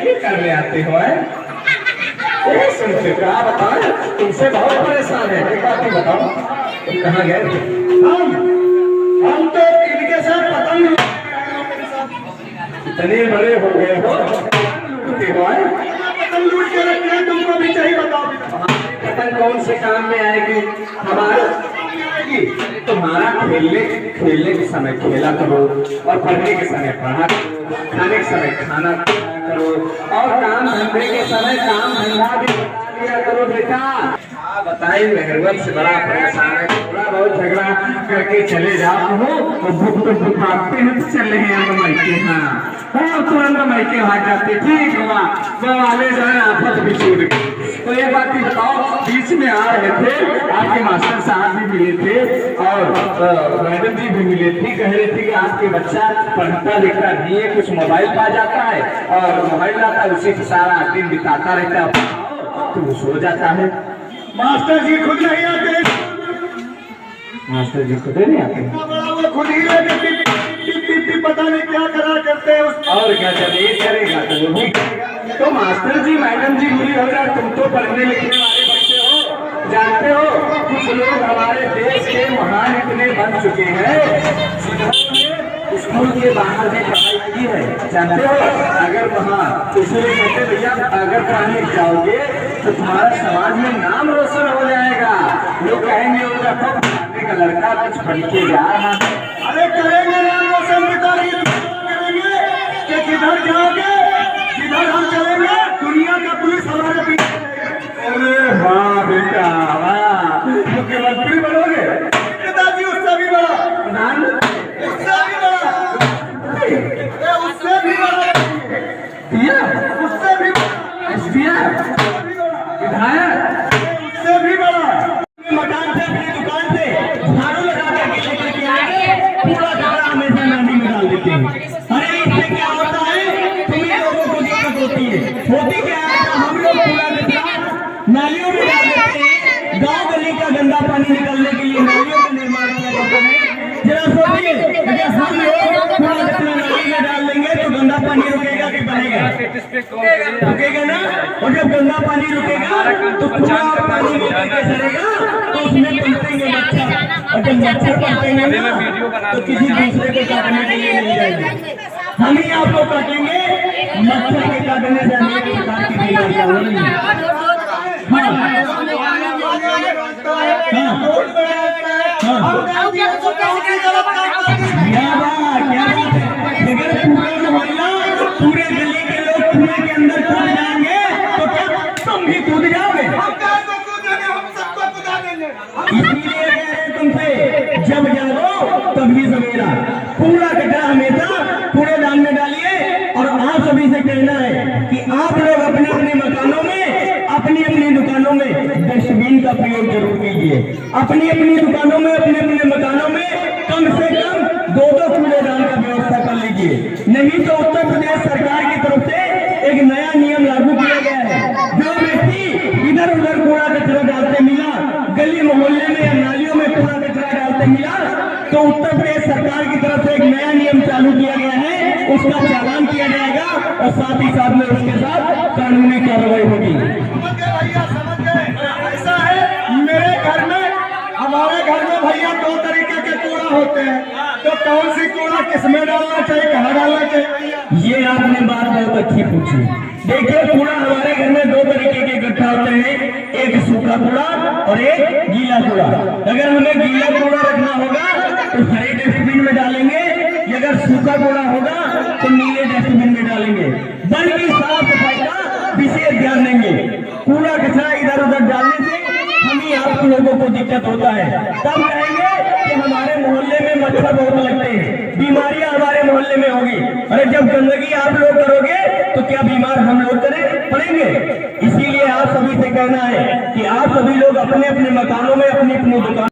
नहीं करने आते हो? सुनते क्या बताओ, तुमसे बहुत परेशान है। एक बात बताओ, तुम कहाँ गए थे? हम तो इनके साथ पतंग इतने बड़े हो गए हो, लूटते हो? पतंग लूट के रखते हैं, तुमको भी चाहिए? बताओ पतंग कौन से काम में आएगी? हमारा तुम्हारा खेलने के समय खेला करो, और पढ़ने के समय पढ़ा करो, खाने के समय खाना करो, और काम धंधे के समय काम धंधा भी बता दिया करो बेटा। बताइए, मेहरबान से बड़ा परेशान है, थोड़ा बहुत झगड़ा करके चले जाओ हो तो भूख तो भुखाते हैं तो चले गए हम मायके। हाँ तुरंत मायके भाग जाते, ठीक हुआ वो वाले जो है आफत भी छूट गई। तो ये बात ही बताओ, बीच में आ रहे थे, आपके मास्टर साहब भी मिले थे और मैडम जी भी मिले थी, कह रहे थे कि आपके बच्चा पढ़ता लिखता नहीं है, कुछ मोबाइल पा जाता है और मोबाइल लाता है, उसी से सारा दिन बिताता रहता है, तो सो जाता है। मास्टर जी खुद नहीं आते, मास्टर जी खुद नहीं आते, वो खुद ही लेके पता नहीं क्या करा करते हैं। और क्या चलिए करेगा तो वो भी करेगा। तो मास्टर जी मैडम जी बुरी हो जाए, तुम तो पढ़ने लिखने वाले बच्चे हो, जानते हो कुछ लोग हमारे देश के महान इतने बन चुके हैं, स्कूल के बाहर भी पढ़ाई की है, जानते हो? अगर वहाँ इसलिए कहते भैया अगर पढ़ने जाओगे तो तुम्हारा समाज में नाम रोशन हो जाएगा, लोग कहेंगे उनका तो पढ़ने का लड़का कुछ पढ़ के जा रहा है। अरे करेंगे नाम रोशन, करेंगे कि किधर जाओगे, किधर हम चलेंगे, दुनिया का पुलिस हमारे पीछे। अरे वाह बेटा वाह, मुख्यमंत्री बनोगे? पिताजी उससे भी बड़ा, प्रधानमंत्री उससे भी बड़ा, उससे भी बड़ा, उससे भी बड़ा, विधायक उससे भी बड़ा, मकान से अपनी दुकान से झाड़ू लगा करके लेकर के आए, पूरा कचरा हमेशा नाली में डाल देते हैं। अरे इससे क्या होता है, तुम्हें लोगों को दिक्कत होती है, होती क्या है? हम लोग पूरा कचरा नालियों में डाल देते हैं, गाँव गली का गंदा पानी निकलने के लिए नालियों का निर्माण किया जाता है। जरा सोचिए, अगर हम लोग पूरा कचरा नाली में डाल देंगे तो गंदा पानी रुकेगा कि बनेगा? रुकेगा ना। और जब गंदा पानी रुकेगा तो पूरा पानी कैसे रहेगा? तो उसमें पनपेंगे मच्छर, और जब मच्छर पनपेंगे ना तो किसी दूसरे को काटने के लिए नहीं जाएंगे, हम ही आपको काटेंगे। मच्छर के काटने से अनेक प्रकार की बीमारियां होंगी। पूरे गली के लोग कुएं के अंदर कूद जाएंगे तो क्या तुम भी कूद जाओगे? इसलिए कह रहे तुमसे, जब जागो तभी सवेरा, पूरा कचरा हमेशा कूड़ेदान में डालिए। और आप सभी से कहना है कि आप लोग अपने अपने मकानों में, अपनी अपनी दुकानों में डस्टबिन का प्रयोग जरूर कीजिए। अपनी अपनी दुकानों में, अपने अपने मकानों में कम से कम 2-2 कूड़ेदान का व्यवस्था कर लीजिए। नहीं तो उत्तर प्रदेश सरकार की तरफ से एक नया नियम लागू किया गया है, जो व्यक्ति इधर उधर कूड़ा कचरा डालते मिला, गली मोहल्ले में या नालियों में कूड़ा कचरा डालते मिला, तो उत्तर प्रदेश सरकार की तरफ से एक नया नियम चालू किया गया है, उसका चालान किया जाएगा और साथ ही साथ में उसके साथ कानूनी कार्रवाई होगी। समझ गए? ऐसा है, मेरे घर में, हमारे घर में भैया 2 तरीके के कूड़ा होते हैं, तो कौन सी कूड़ा किसमें डालना चाहिए, कहाँ डालना चाहिए? ये आपने बात बहुत अच्छी पूछी। देखिए, कूड़ा हमारे घर में 2 तरीके के इकट्ठा होते हैं, एक सूखा कूड़ा और एक गीला कूड़ा। अगर हमें गीला कूड़ा रखना होगा तो हरे डस्टबिन में डालेंगे, अगर सूखा कूड़ा होगा तो नीले डस्टबिन में डालेंगे। वन की साफ सफाई का विशेष ध्यान देंगे। कूड़ा कचरा इधर उधर डालने से हम ही आप लोगों को दिक्कत होता है। तब कहेंगे कि हमारे मोहल्ले में मच्छर बहुत लगते हैं, बीमारियां हमारे मोहल्ले में होगी। अरे जब गंदगी आप लोग करोगे तो क्या बीमार हम लोग पड़ेंगे? इसीलिए आप सभी से कहना है कि आप सभी लोग अपने अपने मकानों में, अपनी अपनी दुकान